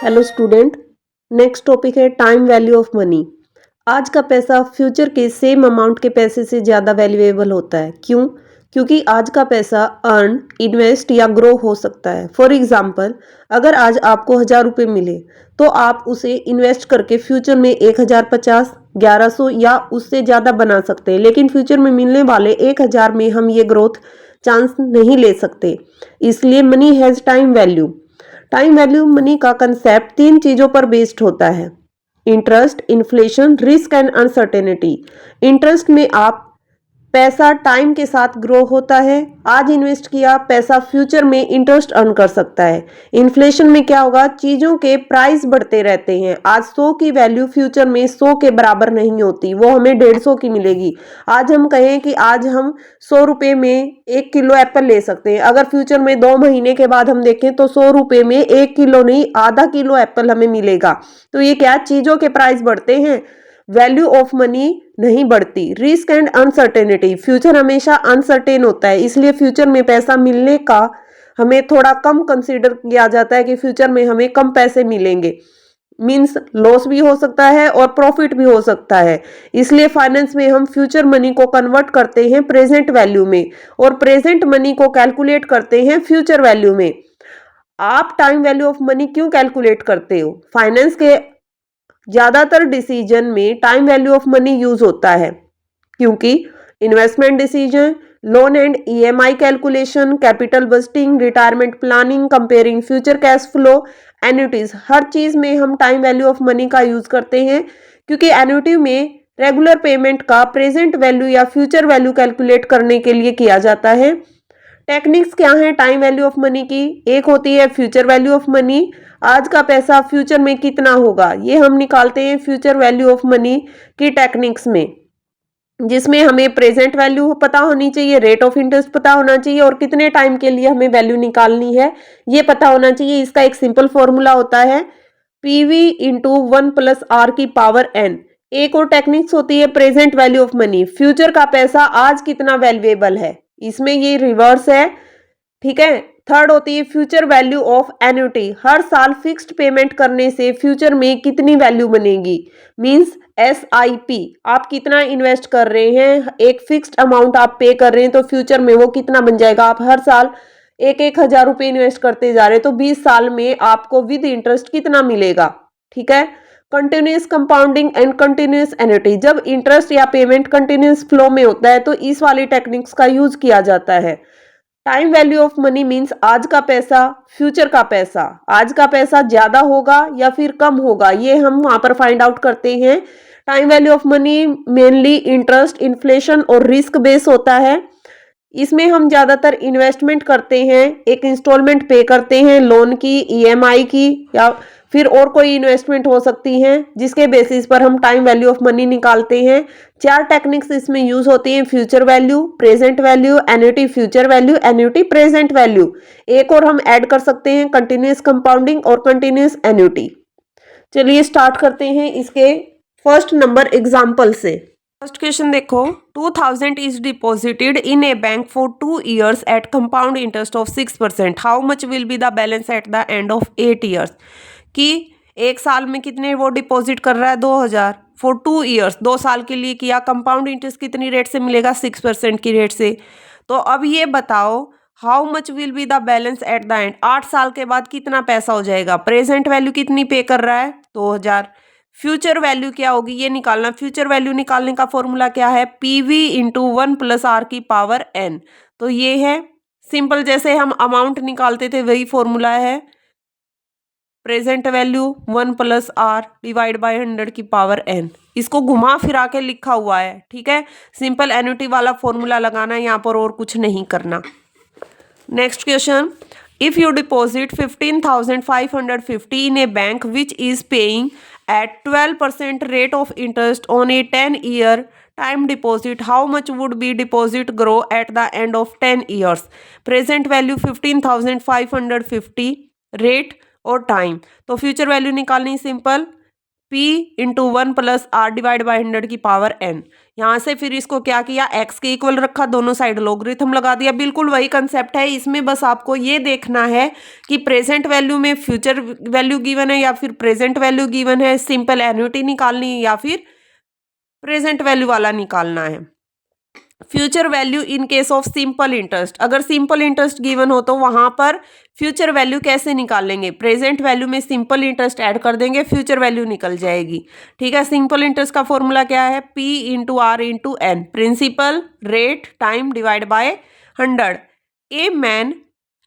Hello student. Next topic है time value of money. आज का पैसा फ्यूचर के सेम अमाउंट के पैसे से ज़्यादा वैल्यूएबल होता है। क्यों? क्योंकि आज का पैसा अर्न, इन्वेस्ट या ग्रो हो सकता है। फॉर एग्जाम्पल, अगर आज आपको 1000 रुपये मिले तो आप उसे इन्वेस्ट करके फ्यूचर में 1050, 1100 या उससे ज़्यादा बना सकते हैं। लेकिन फ्यूचर में मिलने वाले 1000 में हम ये ग्रोथ चांस नहीं ले सकते। इसलिए money has time value. Time value money का कंसेप्ट तीन चीजों पर बेस्ड होता है: interest, inflation, risk and uncertainty. Interest में आप पैसा टाइम के साथ ग्रो होता है। आज इन्वेस्ट किया पैसा फ्यूचर में इंटरेस्ट अर्न कर सकता है। इन्फ्लेशन में क्या होगा? चीजों के प्राइस बढ़ते रहते हैं। आज 100 की वैल्यू फ्यूचर में 100 के बराबर नहीं होती, वो हमें 150 की मिलेगी। आज हम कहें कि आज हम 100 रुपये में 1 किलो एप्पल ले सकते हैं, अगर फ्यूचर में 2 महीने के बाद हम देखें तो 100 रुपये में 1 किलो नहीं, आधा किलो एप्पल हमें मिलेगा। तो ये क्या? चीजों के प्राइस बढ़ते हैं, वैल्यू ऑफ मनी नहीं बढ़ती। रिस्क एंड अनसर्टेनिटी, फ्यूचर हमेशा अनसर्टेन होता है, इसलिए फ्यूचर में पैसा मिलने का हमें थोड़ा कम कंसीडर किया जाता है कि फ्यूचर में हमें कम पैसे मिलेंगे। मीन्स लॉस भी हो सकता है और प्रॉफिट भी हो सकता है। इसलिए फाइनेंस में हम फ्यूचर मनी को कन्वर्ट करते हैं प्रेजेंट वैल्यू में और प्रेजेंट मनी को कैलकुलेट करते हैं फ्यूचर वैल्यू में। आप टाइम वैल्यू ऑफ मनी क्यों कैलकुलेट करते हो? फाइनेंस के ज्यादातर डिसीजन में time value of money use होता है, क्योंकि investment decision, loan and EMI calculation, capital budgeting, retirement planning, comparing future cash flow, annuities, हर चीज में हम टाइम वैल्यू ऑफ मनी का यूज करते हैं। क्योंकि एन्युटी में रेगुलर पेमेंट का प्रेजेंट वैल्यू या फ्यूचर वैल्यू कैलकुलेट करने के लिए किया जाता है। टेक्निक्स क्या है टाइम वैल्यू ऑफ मनी की? एक होती है फ्यूचर वैल्यू ऑफ मनी। आज का पैसा फ्यूचर में कितना होगा, ये हम निकालते हैं फ्यूचर वैल्यू ऑफ मनी की टेक्निक्स में, जिसमें हमें प्रेजेंट वैल्यू पता होनी चाहिए, रेट ऑफ इंटरेस्ट पता होना चाहिए और कितने टाइम के लिए हमें वैल्यू निकालनी है ये पता होना चाहिए। इसका एक सिंपल फॉर्मूला होता है पीवी इंटू 1 + r की पावर n। एक और टेक्निक्स होती है present value of money, future का पैसा आज कितना वैल्यूएबल है, इसमें ये रिवर्स है। ठीक है। थर्ड होती है फ्यूचर वैल्यू ऑफ एन्युटी, हर साल फिक्स्ड पेमेंट करने से फ्यूचर में कितनी वैल्यू बनेगी। मींस SIP, आप कितना इन्वेस्ट कर रहे हैं, एक फिक्स्ड अमाउंट आप पे कर रहे हैं तो फ्यूचर में वो कितना बन जाएगा। आप हर साल 1,000 रुपये इन्वेस्ट करते जा रहे हैं तो 20 साल में आपको विद इंटरेस्ट कितना मिलेगा। ठीक है। Continuous compounding and continuous annuity, जब इंटरेस्ट या पेमेंट कंटिन्यूस फ्लो में होता है तो इस वाली टेक्निक्स का यूज किया जाता है। Time value of money means आज का पैसा, फ्यूचर का पैसा, आज का पैसा ज्यादा होगा या फिर कम होगा, ये हम वहां पर फाइंड आउट करते हैं। Time value of money mainly interest, inflation और रिस्क बेस होता है। इसमें हम ज्यादातर इन्वेस्टमेंट करते हैं, एक इंस्टॉलमेंट पे करते हैं लोन की, ईएमआई की, या फिर और कोई इन्वेस्टमेंट हो सकती है जिसके बेसिस पर हम टाइम वैल्यू ऑफ मनी निकालते हैं। चार टेक्निक्स इसमें यूज होती हैं: future value, present value, annuity future value, annuity present value. एक और हम ऐड कर सकते हैं कंटिन्यूस कंपाउंडिंग और कंटिन्यूस एन्युटी। चलिए स्टार्ट करते हैं इसके फर्स्ट नंबर एग्जाम्पल से। फर्स्ट क्वेश्चन देखो, 2000 is deposited in a bank for 2 years at compound interest of 6%। How much will be the balance at the end of 8 years? कि एक साल में कितने वो डिपॉजिट कर रहा है? 2000 फॉर 2 years, 2 साल के लिए किया। कंपाउंड इंटरेस्ट कितनी रेट से मिलेगा? 6% की रेट से। तो अब ये बताओ how much will be the balance at the and, 8 साल के बाद कितना पैसा हो जाएगा। प्रेजेंट वैल्यू कितनी पे कर रहा है? 2000। फ्यूचर वैल्यू क्या होगी ये निकालना। फ्यूचर वैल्यू निकालने का फॉर्मूला क्या है? PV इंटू 1 + r की पावर n। तो ये है सिंपल, जैसे हम अमाउंट निकालते थे वही फॉर्मूला है। Present value 1 + r divide by 100 की पावर n। इसको घुमा फिरा के लिखा हुआ है। ठीक है। सिंपल एन्युटी वाला फॉर्मूला लगाना है यहाँ पर, और कुछ नहीं करना। Next question, if you deposit 15,550 in a bank which is paying at 12% rate of interest on a 10-year time deposit, how much would be deposit grow at the end of 10 years? Present value 15,550, rate और time. तो future value निकालनी simple, P into 1 plus R divide by 100 की power n। यहाँ से फिर इसको क्या किया, x के इक्वल रखा, दोनों साइड लॉगरिथम लगा दिया। बिल्कुल वही कंसेप्ट है, इसमें बस आपको ये देखना है कि प्रेजेंट वैल्यू में फ्यूचर वैल्यू गिवन है या फिर प्रेजेंट वैल्यू गिवन है, सिंपल एन्युटी निकालनी है या फिर प्रेजेंट वैल्यू वाला निकालना है। Future value in case of simple interest, अगर सिंपल इंटरेस्ट गिवन हो तो वहां पर फ्यूचर वैल्यू कैसे निकालेंगे, प्रेजेंट वैल्यू में सिंपल इंटरेस्ट ऐड कर देंगे, फ्यूचर वैल्यू निकल जाएगी। ठीक है, सिंपल इंटरेस्ट का फॉर्मूला क्या है, P into R into N, principal rate time divide by 100। A man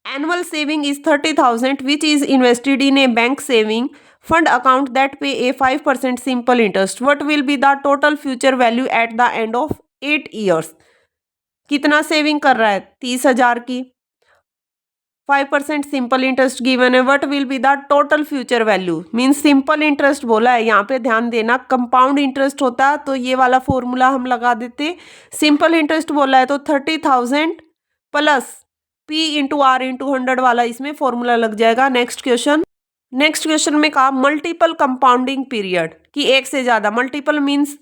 annual saving is 30,000 which is invested in a bank saving fund account that pay a 5% simple interest. What will be the total future value at the end of 8 years? कितना saving कर रहा है, 30,000 की, 5% simple interest given है, what will be the total future value, means simple interest बोला है, यहाँ पे ध्यान देना, कंपाउंड इंटरेस्ट होता तो ये वाला फॉर्मूला हम लगा देते, सिंपल इंटरेस्ट बोला है तो 30,000 plus P into R into 100 वाला इसमें फॉर्मूला लग जाएगा। नेक्स्ट क्वेश्चन में कहा मल्टीपल कंपाउंडिंग पीरियड, कि एक से ज्यादा, मल्टीपल मीन्स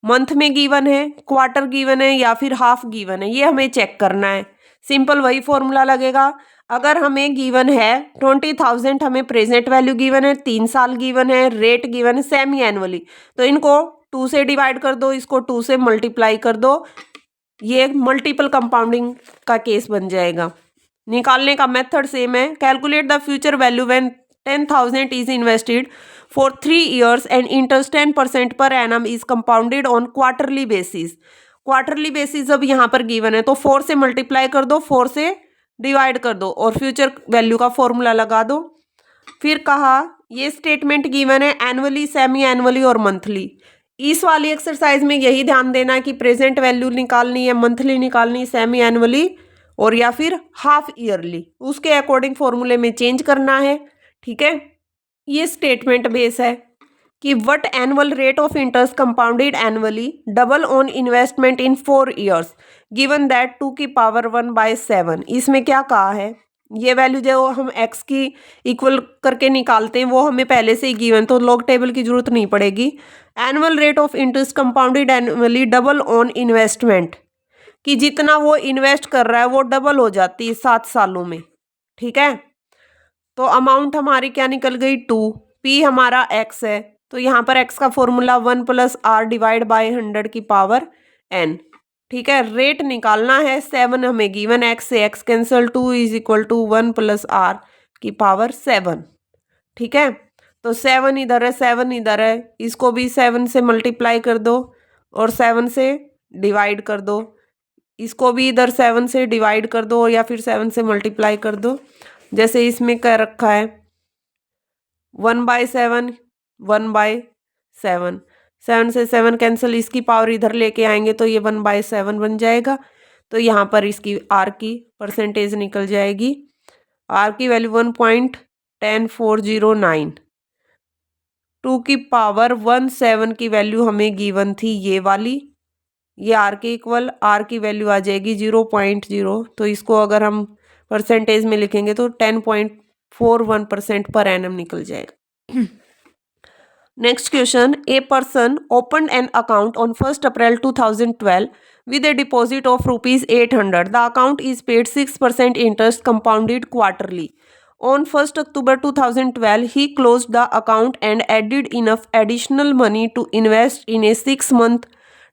मंथ में गिवन है, क्वार्टर गिवन है या फिर हाफ गिवन है, ये हमें चेक करना है। सिंपल वही फॉर्मूला लगेगा, अगर हमें गिवन है 20,000, हमें प्रेजेंट वैल्यू गिवन है, 3 साल गिवन है, रेट गिवन है सेमी एनुअली, तो इनको 2 से डिवाइड कर दो, इसको 2 से मल्टीप्लाई कर दो, ये मल्टीपल कंपाउंडिंग का केस बन जाएगा। निकालने का मेथड सेम है, calculate the future value when 10,000 is invested for 3 years and interest 10% per annum is compounded on quarterly basis। Quarterly basis जब यहाँ पर गिवन है तो 4 से मल्टीप्लाई कर दो, 4 से डिवाइड कर दो और फ्यूचर वैल्यू का फॉर्मूला लगा दो। फिर कहा ये स्टेटमेंट गिवन है एनुअली, सेमी एनुअली और मंथली। इस वाली एक्सरसाइज में यही ध्यान देना कि प्रेजेंट वैल्यू निकालनी है, मंथली निकालनी, सेमी एनुअली और या फिर हाफ ईयरली, उसके अकॉर्डिंग फॉर्मूले में चेंज करना है। ठीक है, ये स्टेटमेंट बेस है कि what annual rate of interest compounded annually double on investment in 4 years given that 2 की पावर 1/7। इसमें क्या कहा है, ये वैल्यू जो हम x की इक्वल करके निकालते हैं वो हमें पहले से ही गिवन, तो लॉग टेबल की जरूरत नहीं पड़ेगी। Annual rate of interest compounded annually double on investment, कि जितना वो इन्वेस्ट कर रहा है वो डबल हो जाती है 7 सालों में। ठीक है, तो अमाउंट हमारी क्या निकल गई 2, P हमारा x है, तो यहाँ पर x का formula 1 plus R divide by 100 की पावर n। ठीक है, रेट निकालना है 7 हमें गिवन, x से x cancel, 2 is equal to 1 plus R की पावर 7। ठीक है, तो 7 इधर है, 7 इधर है, इसको भी 7 से मल्टीप्लाई कर दो और 7 से डिवाइड कर दो, इसको भी इधर 7 से डिवाइड कर दो या फिर 7 से मल्टीप्लाई कर दो, जैसे इसमें कह रखा है 1/7, 1/7, 7 से 7 कैंसिल, इसकी पावर इधर लेके आएंगे तो ये 1/7 बन जाएगा। तो यहाँ पर इसकी R की परसेंटेज निकल जाएगी, R की वैल्यू 1.10409, 2 की पावर 17 की वैल्यू हमें गिवन थी ये वाली, ये R के इक्वल, R की वैल्यू आ जाएगी 0.0, तो इसको अगर हम परसेंटेज में लिखेंगे तो 10.41% पर एनम निकल जाएगा। Next question, a person open an account on 1 April 2012 with a deposit of rupees 800. The account is paid 6% interest compounded quarterly. On 1st October 2012, he closed the account and added enough additional money to invest in a 6-month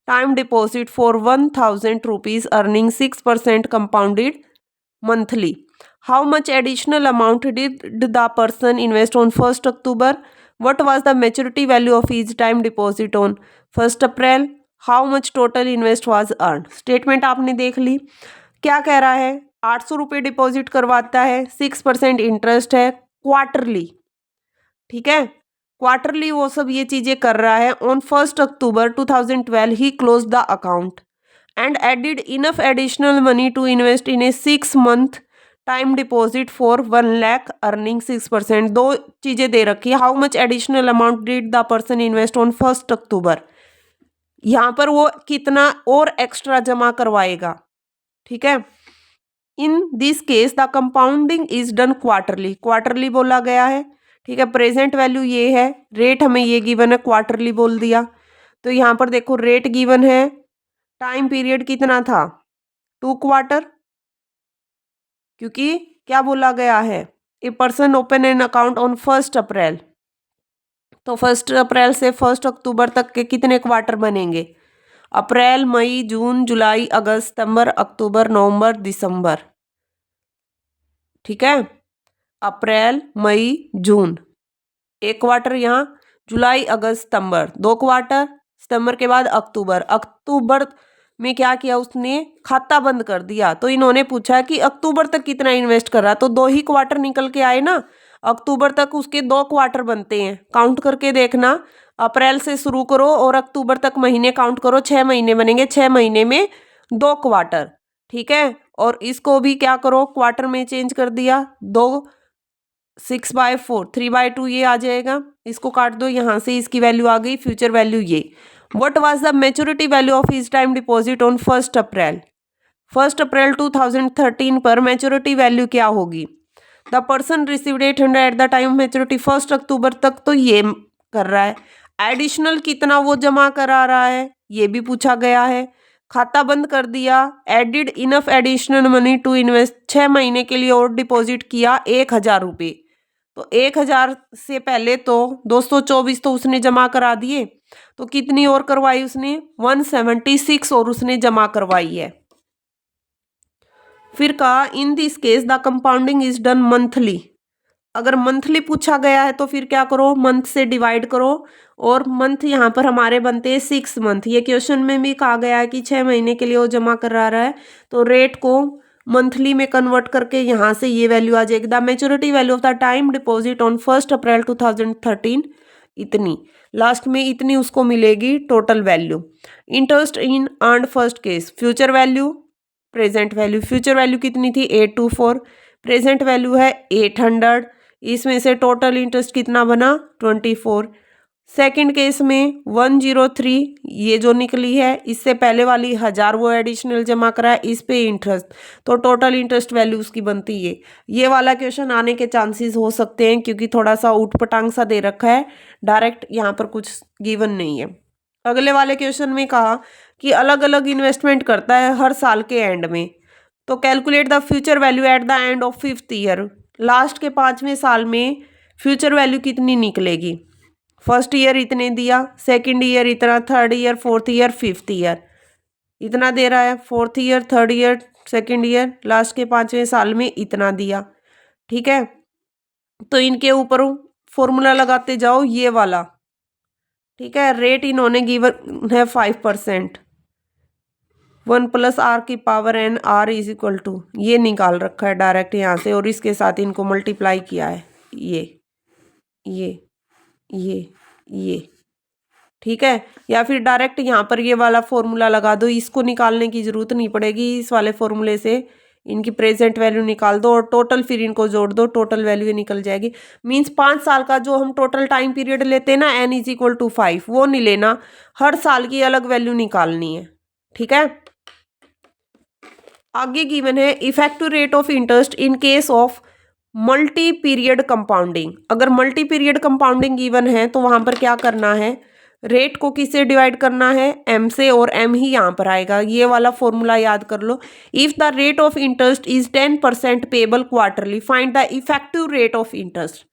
time deposit for 1,000 rupees, earning 6% compounded monthly. How much additional amount did the person invest on 1st October? What was the maturity value of each time deposit on 1st April? How much total invest was earned? Statement आपने देख ली, क्या कह रहा है, 800 रुपये deposit करवाता है, 6% interest है, क्वार्टरली। ठीक है, क्वार्टरली वो सब ये चीजें कर रहा है। On 1st October 2012 he close the account and added enough additional money to invest in a 6-month time deposit for 1 lakh, earning 6%। दो चीजें दे रखी है, how much additional amount did the person invest on 1st October, यहाँ पर वो कितना और extra जमा करवाएगा। ठीक है, in this case the compounding is done quarterly, quarterly बोला गया है। ठीक है। प्रेजेंट वैल्यू ये है, रेट हमें ये गिवन है, क्वार्टरली बोल दिया। तो यहाँ पर देखो रेट गिवन है, टाइम पीरियड कितना था 2 क्वार्टर, क्योंकि क्या बोला गया है, a person open an account on 1 अप्रैल। तो 1 अप्रैल से 1 अक्टूबर तक के कितने क्वार्टर बनेंगे, अप्रैल, मई, जून, जुलाई, अगस्त, सितंबर, अक्टूबर, नवंबर, दिसंबर। ठीक है, अप्रैल, मई, जून, एक क्वार्टर यहाँ, जुलाई, अगस्त, सितंबर 2 क्वार्टर, सितंबर के बाद अक्टूबर। अक्टूबर में क्या किया उसने, खाता बंद कर दिया। तो इन्होंने पूछा कि अक्टूबर तक कितना इन्वेस्ट कर रहा, तो 2 ही क्वार्टर निकल के आए ना, अक्टूबर तक उसके 2 क्वार्टर बनते हैं। काउंट करके देखना, अप्रैल से शुरू करो और अक्टूबर तक महीने काउंट करो, 6 महीने बनेंगे, 6 महीने में 2 क्वार्टर। ठीक है, और इसको भी क्या करो, क्वार्टर में चेंज कर दिया, 2 6/4, 3/2 ये आ जाएगा, इसको काट दो, यहाँ से इसकी वैल्यू आ गई, फ्यूचर वैल्यू ये। What was the maturity value of his time deposit on 1 अप्रैल, 1 अप्रैल 2013 पर मैच्योरिटी वैल्यू क्या होगी। The person received 800 at the time maturity, 1 अक्टूबर तक तो ये कर रहा है, एडिशनल कितना वो जमा करा रहा है ये भी पूछा गया है। खाता बंद कर दिया, added enough additional money to invest, 6 महीने के लिए और डिपॉजिट किया 1000 रुपये। तो 1000 से पहले तो 224 तो उसने जमा करा दिए, तो कितनी और करवाई उसने, 176 और उसने जमा करवाई है। फिर कहा in this case the compounding is done monthly. अगर मंथली पूछा गया है तो फिर क्या करो, मंथ से डिवाइड करो, और मंथ यहाँ पर हमारे बनते हैं 6 मंथ। ये क्वेश्चन में भी कहा गया है कि 6 महीने के लिए वो जमा करा रहा है, तो रेट को मंथली में कन्वर्ट करके यहाँ से ये वैल्यू आ जाएगी। The maturity value of the time deposit on 1 अप्रैल 2013 इतनी, लास्ट में इतनी उसको मिलेगी total value. Interest in earned first case, future value, present value. Future value कितनी थी 824, प्रेजेंट वैल्यू है 800, इसमें से टोटल इंटरेस्ट कितना बना 24। सेकंड केस में 103 ये जो निकली है, इससे पहले वाली 1000 वो एडिशनल जमा करा है, इस पे इंटरेस्ट, तो टोटल इंटरेस्ट वैल्यू उसकी बनती है। ये वाला क्वेश्चन आने के चांसेस हो सकते हैं क्योंकि थोड़ा सा ऊट पटांग सा दे रखा है, डायरेक्ट यहाँ पर कुछ गिवन नहीं है। अगले वाले क्वेश्चन में कहा कि अलग अलग इन्वेस्टमेंट करता है हर साल के एंड में, तो calculate the future value eight the end of 5th year, last के 5वें साल में फ्यूचर वैल्यू कितनी निकलेगी। फर्स्ट ईयर इतने दिया, सेकंड ईयर इतना, third year, 4th year, 5th year इतना दे रहा है, 4th year, 3rd year, second year, last के 5वें साल में इतना दिया। ठीक है, तो इनके ऊपर फॉर्मूला लगाते जाओ ये वाला। ठीक है, रेट इन्होंने गिवन है 5%, 1 + r⁴n r = ये निकाल रखा है डायरेक्ट यहाँ से, और इसके साथ इनको मल्टीप्लाई किया है, ये ये। ठीक है, या फिर डायरेक्ट यहाँ पर ये वाला फॉर्मूला लगा दो, इसको निकालने की जरूरत नहीं पड़ेगी, इस वाले फॉर्मूले से इनकी प्रेजेंट वैल्यू निकाल दो और टोटल फिर इनको जोड़ दो, टोटल वैल्यू निकल जाएगी। मींस 5 साल का जो हम टोटल टाइम पीरियड लेते हैं ना, n = 5, वो नहीं लेना, हर साल की अलग वैल्यू निकालनी है। ठीक है, आगे गिवन है effective rate of interest in case of multi period compounding. अगर मल्टी पीरियड कंपाउंडिंग गिवन है तो वहां पर क्या करना है, रेट को किससे डिवाइड करना है, m से, और m ही यहाँ पर आएगा, ये वाला फॉर्मूला याद कर लो। If the rate of interest is 10% payable quarterly, find the effective rate of interest.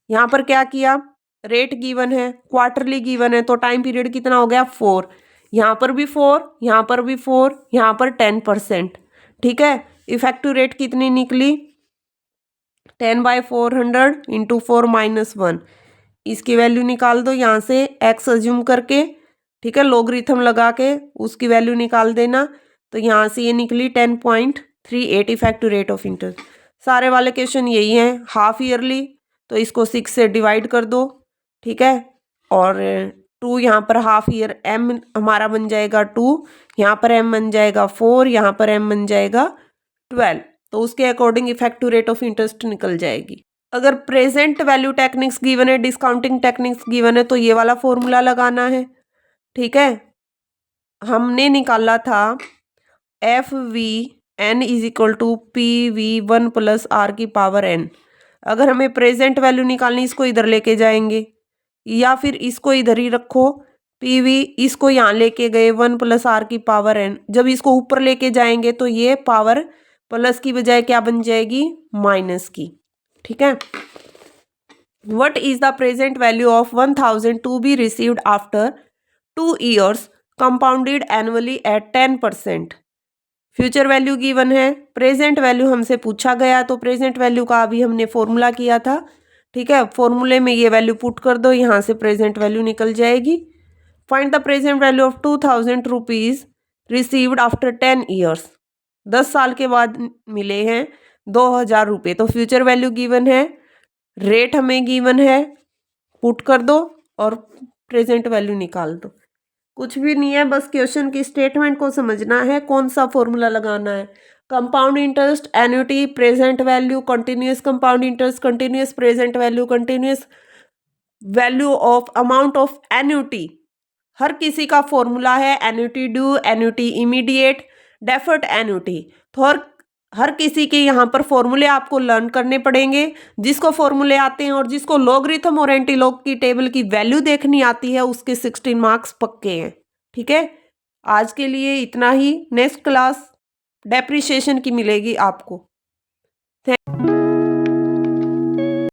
यहाँ पर क्या किया, रेट गिवन है, क्वार्टरली गिवन है, तो टाइम पीरियड कितना हो गया 4, यहाँ पर भी 4, यहाँ पर भी 4, यहाँ पर 10%। ठीक है, इफेक्टिव रेट कितनी निकली 10/400 × 4 - 1, इसकी वैल्यू निकाल दो यहाँ से x अज्यूम करके। ठीक है, लोगरिथम लगा के उसकी वैल्यू निकाल देना, तो यहाँ से ये निकली 10.38 इफेक्टिव रेट ऑफ इंटरेस्ट। सारे वाले क्वेश्चन यही हैं, हाफ ईयरली, तो इसको 6 से डिवाइड कर दो। ठीक है, और 2 यहाँ पर हाफ ईयर, m हमारा बन जाएगा 2, यहाँ पर m बन जाएगा 4, यहाँ पर m बन जाएगा 12, तो उसके according effective rate of interest निकल जाएगी। अगर प्रेजेंट वैल्यू टेक्निक्स गिवन है, डिस्काउंटिंग टेक्निक्स गिवन है, तो ये वाला फॉर्मूला लगाना है। ठीक है, हमने निकाला था FVN = PV 1 + r⁴n। अगर हमें प्रेजेंट वैल्यू निकालनी, इसको इधर लेके जाएंगे या फिर इसको इधर ही रखो, पीवी इसको यहाँ लेके गए 1 + r की पावर n, जब इसको ऊपर लेके जाएंगे तो ये पावर प्लस की बजाय क्या बन जाएगी, माइनस की। ठीक है। What is the present value of 1000 to be received after 2 years compounded annually at 10%? Future value given है, प्रेजेंट वैल्यू हमसे पूछा गया, तो प्रेजेंट वैल्यू का अभी हमने फॉर्मूला किया था। ठीक है, फॉर्मूले में ये वैल्यू पुट कर दो, यहाँ से प्रेजेंट वैल्यू निकल जाएगी। Find the present value of 2000 rupees received after 10 years. 10 साल के बाद मिले हैं 2000 रुपये, तो फ्यूचर वैल्यू गिवन है, रेट हमें गिवन है, पुट कर दो और प्रेजेंट वैल्यू निकाल दो। कुछ भी नहीं है, बस क्वेश्चन की स्टेटमेंट को समझना है, कौन सा फॉर्मूला लगाना है। Compound interest, annuity, present value, continuous compound interest, continuous present value, continuous value of amount of annuity. हर किसी का फॉर्मूला है, annuity due, annuity immediate, deferred annuity. तो हर किसी के यहाँ पर फॉर्मूले आपको लर्न करने पड़ेंगे। जिसको फॉर्मूले आते हैं और जिसको लॉगरिथम और एंटीलॉग की टेबल की वैल्यू देखनी आती है, उसके 16 मार्क्स पक्के हैं। ठीक है, आज के लिए इतना ही। नेक्स्ट क्लास डेप्रिसिएशन की मिलेगी आपको। थैंक